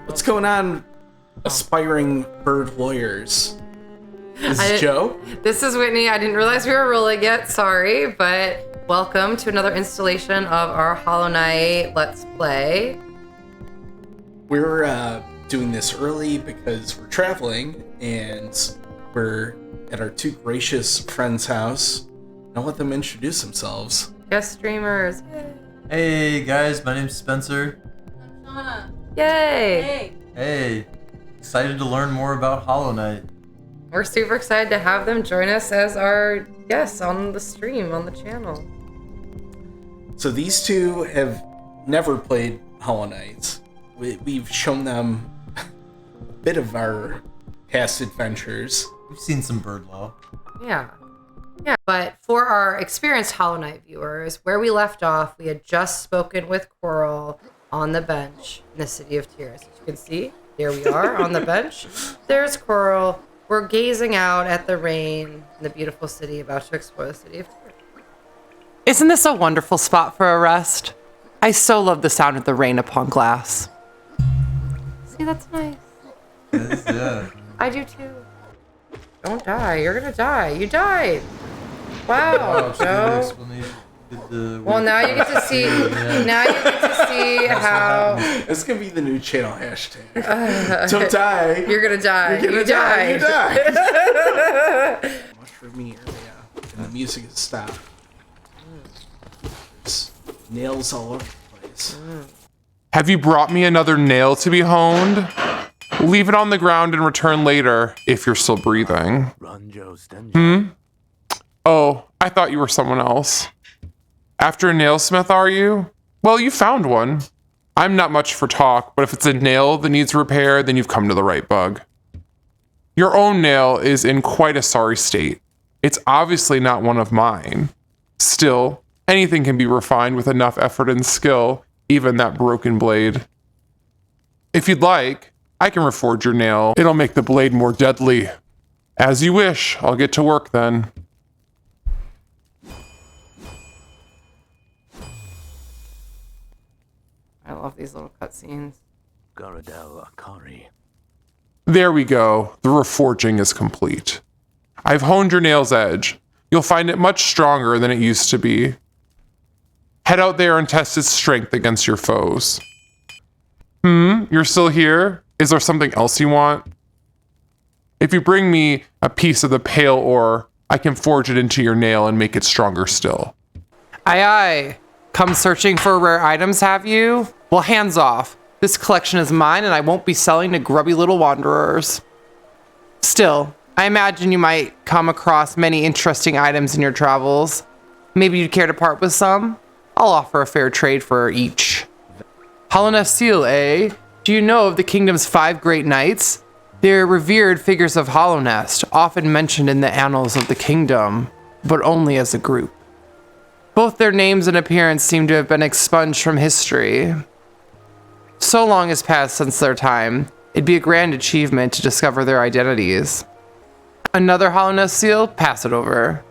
What's going on, aspiring bird lawyers? This is Joe. This is Whitney. I didn't realize we were rolling yet. Sorry, but welcome to another installation of our Hollow Knight Let's Play. We're doing this early because we're traveling and we're at our two gracious friends' house. I'll let them introduce themselves. Guest streamers. Hey guys, my name's Spencer. I'm Shauna. Yay! Hey, excited to learn more about Hollow Knight. We're super excited to have them join us as our guests on the stream, on the channel. So these two have never played Hollow Knight. We've shown them a bit of our past adventures. We've seen some bird law. Yeah. But for our experienced Hollow Knight viewers, where we left off, we had just spoken with Coral on the bench in the City of Tears. As you can see, there we are on the bench. There's Coral. We're gazing out at the rain in the beautiful city about to explore the City of Tears. Isn't this a wonderful spot for a rest? I so love the sound of the rain upon glass. See, that's nice. Yeah. I do too. Don't die. You're gonna die. You died. Wow, Joe. Well, now you get to see. Now you get to see how. It's gonna be the new channel hashtag. Don't die. You're gonna die. You're gonna die. You die. Watch for me earlier, and the music has stopped. There's nails all over the place. Have you brought me another nail to be honed? Leave it on the ground and return later, if you're still breathing. Oh, I thought you were someone else. After a nailsmith, are you? Well, you found one. I'm not much for talk, but if it's a nail that needs repair, then you've come to the right bug. Your own nail is in quite a sorry state. It's obviously not one of mine. Still, anything can be refined with enough effort and skill, even that broken blade. If you'd like, I can reforge your nail. It'll make the blade more deadly. As you wish, I'll get to work then. I love these little cutscenes. There we go. The reforging is complete. I've honed your nail's edge. You'll find it much stronger than it used to be. Head out there and test its strength against your foes. You're still here? Is there something else you want? If you bring me a piece of the pale ore, I can forge it into your nail and make it stronger still. Aye aye. Come searching for rare items, have you? Well, hands off. This collection is mine and I won't be selling to grubby little wanderers. Still, I imagine you might come across many interesting items in your travels. Maybe you'd care to part with some? I'll offer a fair trade for each. Hollowness Seal, eh? Do you know of the kingdom's 5 great knights? They're revered figures of Hollownest, often mentioned in the annals of the kingdom, but only as a group. Both their names and appearance seem to have been expunged from history. So long has passed since their time, it'd be a grand achievement to discover their identities. Another Hollowness Seal? Pass it over.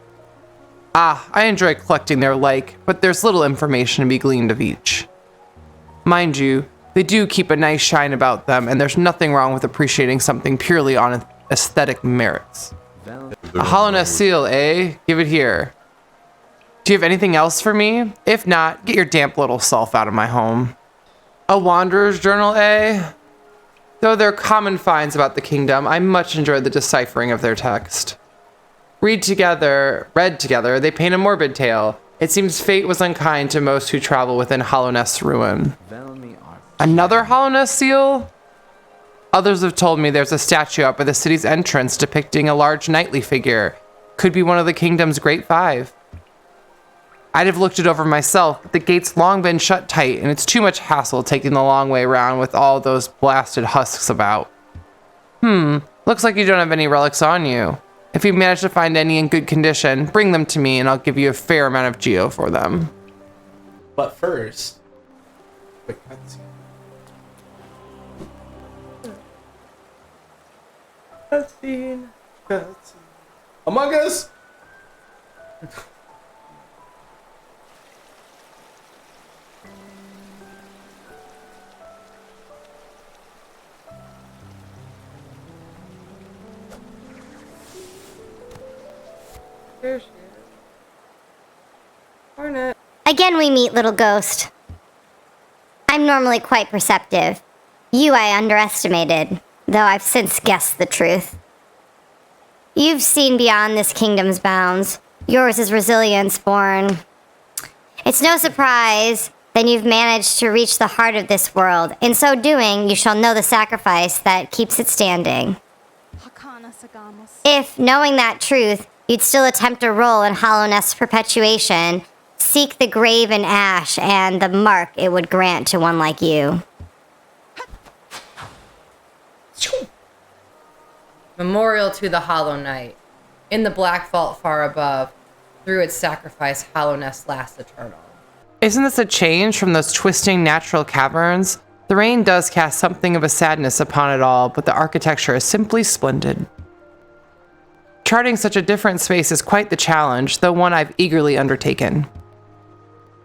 I enjoy collecting their like, but there's little information to be gleaned of each. Mind you, they do keep a nice shine about them, and there's nothing wrong with appreciating something purely on aesthetic merits. A Hollowness Seal, eh? Give it here. Do you have anything else for me? If not, get your damp little self out of my home. A Wanderer's Journal, eh? Though they're common finds about the kingdom, I much enjoy the deciphering of their text. Read together, they paint a morbid tale. It seems fate was unkind to most who travel within Hollownest's ruin. Another Hollowness Seal? Others have told me there's a statue up by the city's entrance depicting a large knightly figure. Could be one of the kingdom's great 5. I'd have looked it over myself, but the gate's long been shut tight, and it's too much hassle taking the long way around with all those blasted husks about. Looks like you don't have any relics on you. If you manage to find any in good condition, bring them to me and I'll give you a fair amount of geo for them. But first, quick cutscene. Cutscene. Among Us. There she is. Hornet. Again we meet, little ghost. I'm normally quite perceptive. You I underestimated, though I've since guessed the truth. You've seen beyond this kingdom's bounds. Yours is resilience born. It's no surprise then you've managed to reach the heart of this world. In so doing, you shall know the sacrifice that keeps it standing. If, knowing that truth, you'd still attempt a role in Hollownest's perpetuation, seek the grave in ash and the mark it would grant to one like you. Memorial to the Hollow Knight. In the black vault far above, through its sacrifice, Hollownest lasts eternal. Isn't this a change from those twisting natural caverns? The rain does cast something of a sadness upon it all, but the architecture is simply splendid. Charting such a different space is quite the challenge, though one I've eagerly undertaken.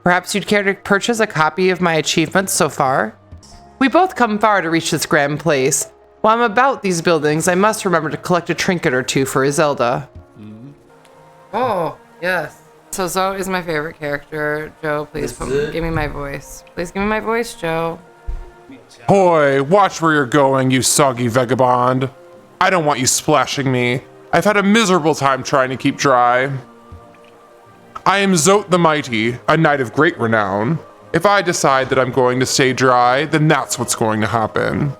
Perhaps you'd care to purchase a copy of my achievements so far? We both come far to reach this grand place. While I'm about these buildings, I must remember to collect a trinket or two for Iselda. Oh, yes. So Zoe is my favorite character. Joe, please give me my voice. Please give me my voice, Joe. Boy, watch where you're going, you soggy vagabond. I don't want you splashing me. I've had a miserable time trying to keep dry. I am Zote the Mighty, a knight of great renown. If I decide that I'm going to stay dry, then that's what's going to happen.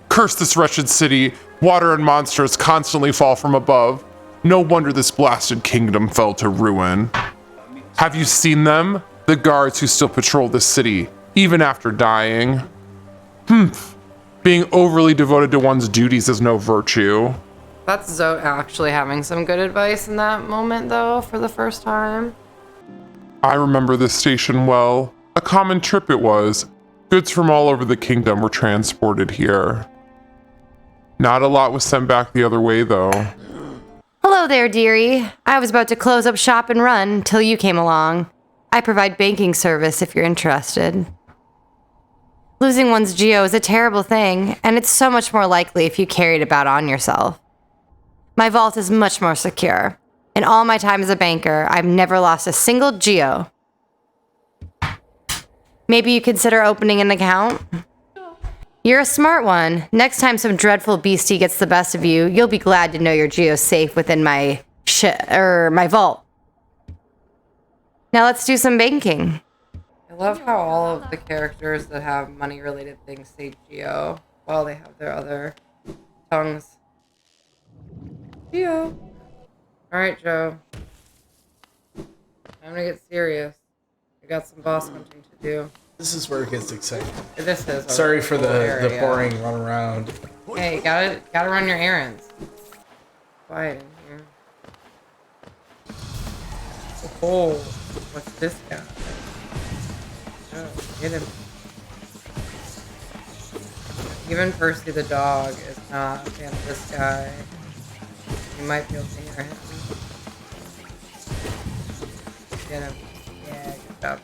Curse this wretched city. Water and monsters constantly fall from above. No wonder this blasted kingdom fell to ruin. Have you seen them? The guards who still patrol this city, even after dying. Being overly devoted to one's duties is no virtue. That's Zoe actually having some good advice in that moment, though, for the first time. I remember this station well. A common trip it was. Goods from all over the kingdom were transported here. Not a lot was sent back the other way, though. Hello there, dearie. I was about to close up shop and run till you came along. I provide banking service if you're interested. Losing one's geo is a terrible thing, and it's so much more likely if you carry it about on yourself. My vault is much more secure. In all my time as a banker, I've never lost a single geo. Maybe you consider opening an account? You're a smart one. Next time some dreadful beastie gets the best of you, you'll be glad to know your geo's safe within my vault. Now let's do some banking. I love how all of the characters that have money-related things say Geo while they have their other tongues. Geo. Alright, Joe. I'm gonna get serious. I got some boss hunting to do. This is where it gets exciting. This is. Sorry for the boring run around. Hey, you gotta run your errands. Quiet in here. Oh, what's this guy? Oh, get him. Even Percy the dog is not a fan of this guy. You might be able to hear him. Get him. Yeah, good job.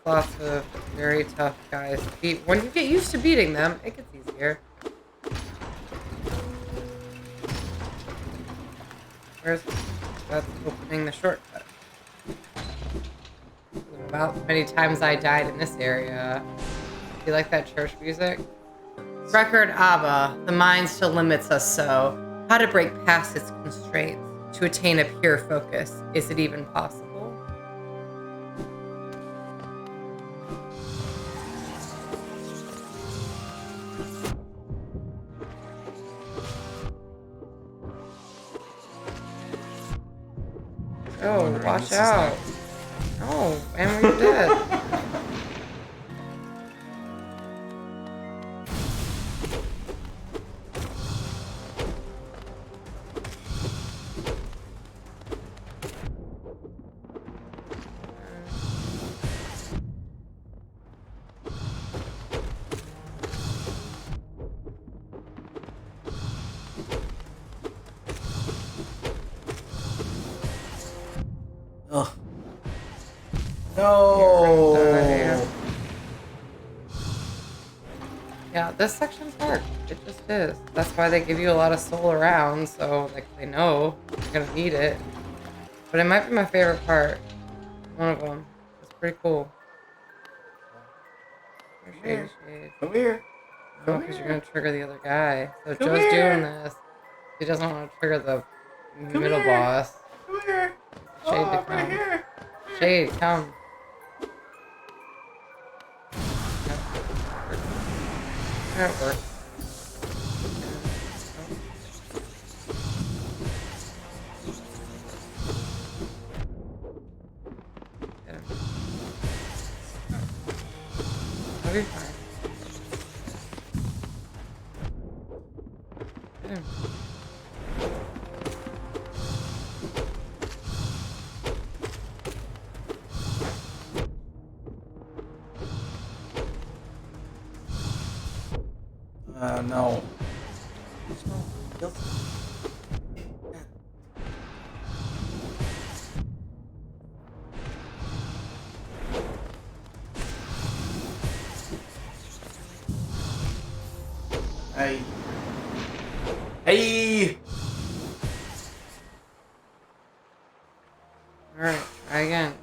Lots of very tough guys to beat. When you get used to beating them, it gets easier. That's opening the shortcut. About how many times I died in this area. Do you like that church music? Record Abba, the mind still limits us so. How to break past its constraints to attain a pure focus. Is it even possible? Oh, watch out. Oh, and we're dead. Ugh. No. Yeah, this section's hard. It just is. That's why they give you a lot of soul around, so like they know you're gonna need it. But it might be my favorite part. One of them. It's pretty cool. Shade. Come here. No, because you're gonna trigger the other guy. So Joe's doing this. He doesn't want to trigger the middle boss. Come here. Shade to come. Shade, come. That works. Get him. I'll be fine. Get him. No. Hey. Hey! Alright, try again.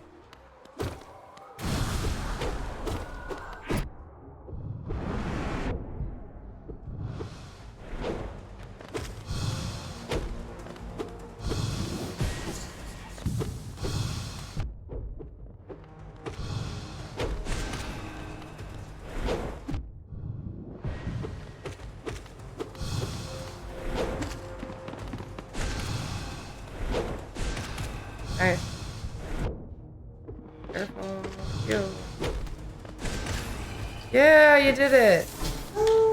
Alright. Careful. Yo. Yeah, you did it.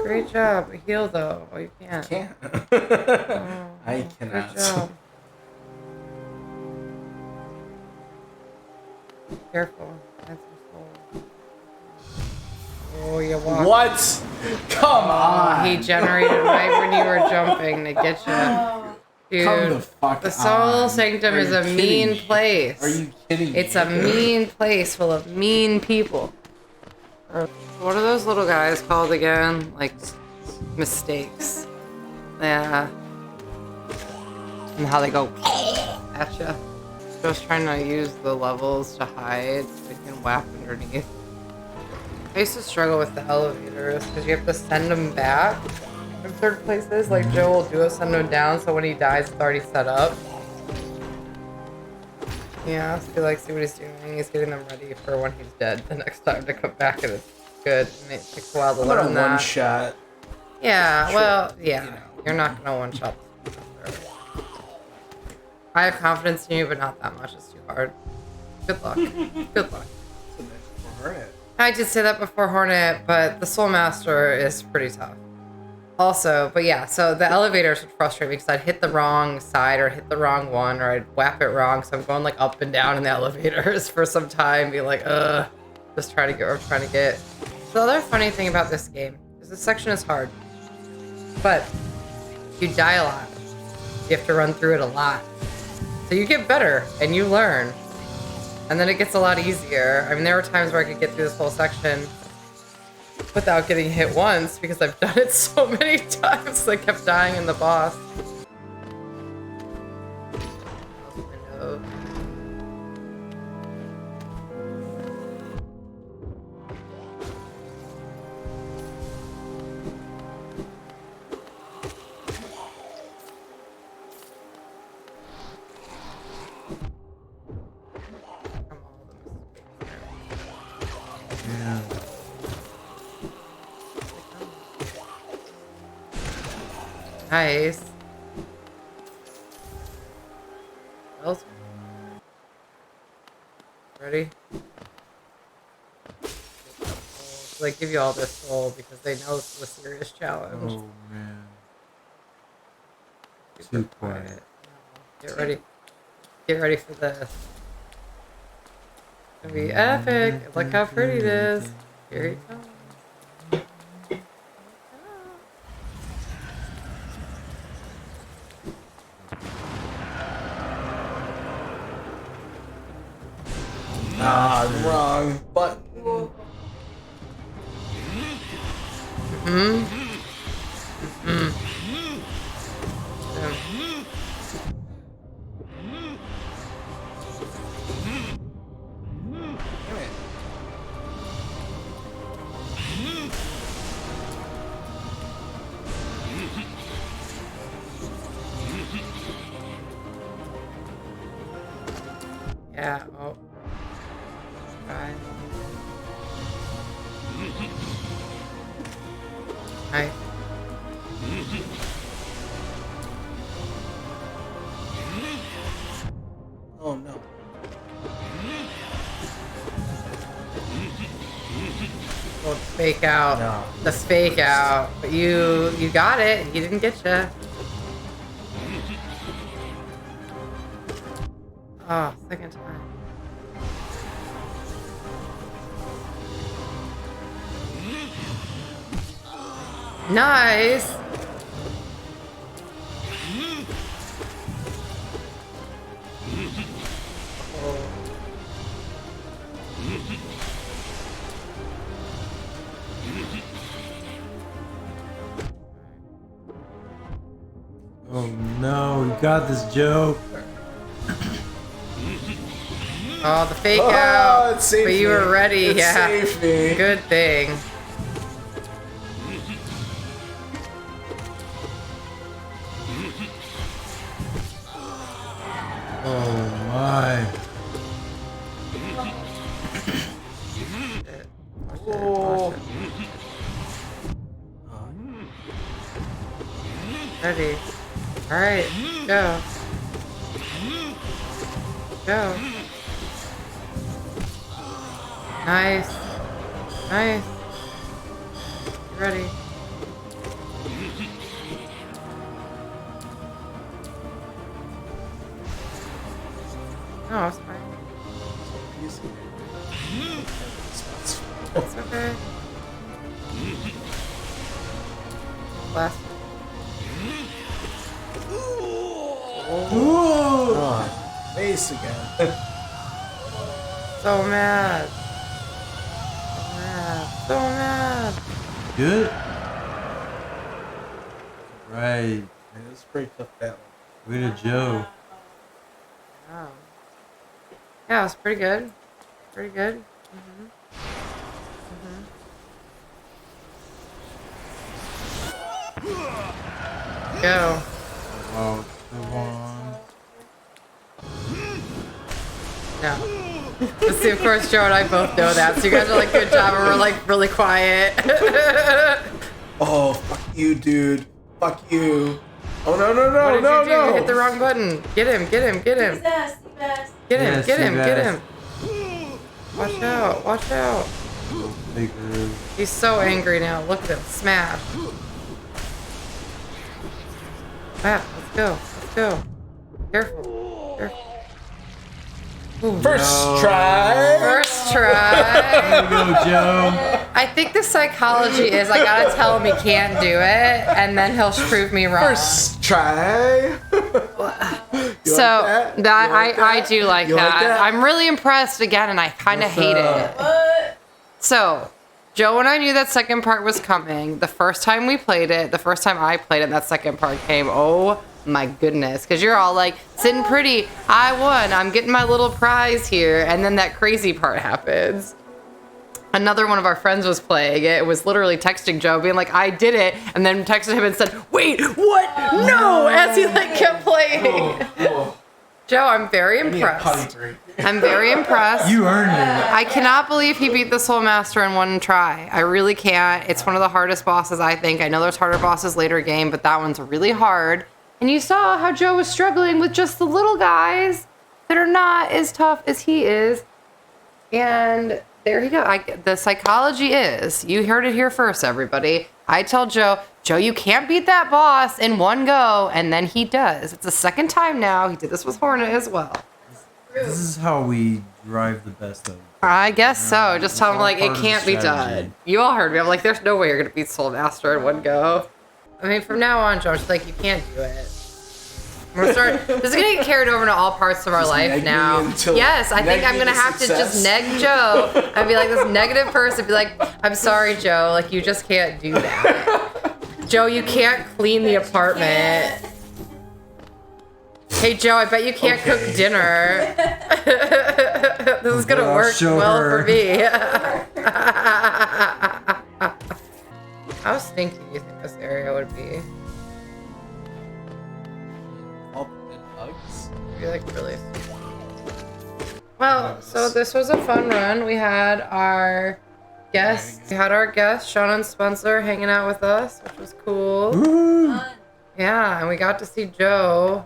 Great job. Heal though. Oh, you can't. Can't. Oh, I good cannot. job. Careful. That's your soul. Oh, you walked. What? Come on. He generated right when you were jumping to get you. Dude, Come the fuck the Soul on. Sanctum Are is you a kidding mean me? place. Are you kidding me? It's a mean place full of mean people. What are those little guys called again? Like, mistakes. Yeah. And how they go at you. Just trying to use the levels to hide so you can whap underneath. I used to struggle with the elevators because you have to send them back in third places. Like Joe will do it, send him down, so when he dies, it's already set up. Yeah, so like, see what he's doing. He's getting them ready for when he's dead the next time to come back, and it's good. And it takes a while to I'm gonna learn that. one shot. Yeah, Sure, well, yeah. you know. You're not gonna one shot this monster. I have confidence in you, but not that much. It's too hard. Good luck. Good luck. I did say that before Hornet, but the Soul Master is pretty tough. Also, but yeah, so the elevators would frustrate me because I'd hit the wrong side or hit the wrong one or I'd whap it wrong. So I'm going like up and down in the elevators for some time, be like, just trying to get where I'm trying to get. The other funny thing about this game is this section is hard, but you die a lot. You have to run through it a lot. So you get better and you learn. And then it gets a lot easier. I mean, there were times where I could get through this whole section without getting hit once because I've done it so many times. I kept dying in the boss. Window. Nice. What else? Ready? So they give you all this soul because they know this is a serious challenge. Oh man. Super Too quiet. Get ready. Get ready for this. It's gonna be epic. Look how pretty it is. Here he comes. Ah, wrong button. Yeah, oh. Right. Nice. Oh no. Well, fake out. No. The fake out. But you got it. He didn't get you. Oh, second time. Nice. Oh no, we got this, Joe. Oh, the fake Oh, out. it saved But you were me. ready. It Yeah. saved me. Good thing. Oh my. Oh. Ready. Alright, go. Go. Nice. Nice. Ready. No, it's fine. It's okay. Last. Oh, face again. So mad. So mad. So mad. Good. Right. It was a pretty tough battle. Way to Joe. Wow. Yeah, it was pretty good. Pretty good. Go. Oh, come on. No. See, of course, Joe and I both know that. So you guys are like, good job, and we're like really quiet. Oh, fuck you, dude. Fuck you. Oh, no, no, no, What did no, you do? no. You hit the wrong button. Get him, get him, get him. Get him, Yes, get him, you get best. him. Watch out, watch out. Faker. He's so angry now. Look at him. Smash. Ah, let's go. Let's go. Careful. Careful. Ooh. First try. First try. Go, Joe. I think the psychology is I gotta tell him he can't do it, and then he'll prove me wrong. First try. So I do like You like that. that? I'm really impressed again, and I kind of hate it. So Joe and I knew that second part was coming. The first time we played it, the first time I played it, that second part came. Oh my goodness, because you're all like sitting pretty. I won. I'm getting my little prize here, and then that crazy part happens. Another one of our friends was playing it. It was literally texting Joe, being like, "I did it," and then texted him and said, "Wait, what? No!" As he like kept playing. Joe, I'm very impressed. I'm very impressed. You earned it. I cannot believe he beat the Soul Master in one try. I really can't. It's one of the hardest bosses, I think. I know there's harder bosses later game, but that one's really hard. And you saw how Joe was struggling with just the little guys that are not as tough as he is. And there you go. The psychology is, you heard it here first, everybody. I tell Joe, you can't beat that boss in one go, and then he does. It's the second time now. He did this with Hornet as well. This is how we drive the best of it. I guess so. Just tell him, like, it part of the can't be strategy. done. You all heard me. I'm like, there's no way you're going to beat Soul Master in one go. I mean, from now on, Joe, it's like, you can't do it. This is gonna get carried over to all parts of our life neg me now. until- Yes, I think neg I'm me gonna to have to just success. neg Joe. I'd be like this negative person. Be like, I'm sorry, Joe. Like you just can't do that. Joe, you can't clean the apartment. Hey Joe, I bet you can't cook dinner. This is gonna I'll work show well her. for me. How stinky do you think this area would be? All the bugs. It'd be like really. Well, so this was a fun run. We had our guests. We had our guests, Sean and Spencer, hanging out with us, which was cool. Yeah, and we got to see Joe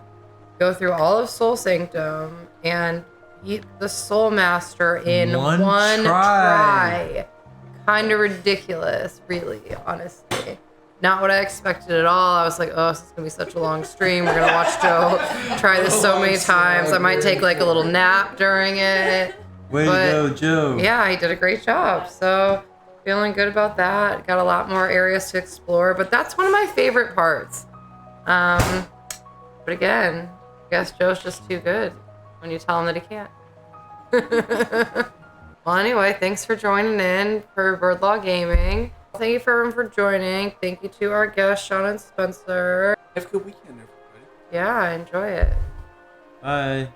go through all of Soul Sanctum and beat the Soul Master in One one try. try. Kind of ridiculous, really, honestly. Not what I expected at all. I was like, oh, this is gonna be such a long stream. We're gonna watch Joe try this so many times. I might take like a little nap during it. Way But, to go, Joe. Yeah, he did a great job. So feeling good about that. Got a lot more areas to explore, but that's one of my favorite parts. But again, I guess Joe's just too good when you tell him that he can't. Well, anyway, thanks for joining in for Birdlaw Gaming. Thank you for everyone for joining. Thank you to our guests, Sean and Spencer. Have a good weekend, everybody. Yeah, enjoy it. Bye.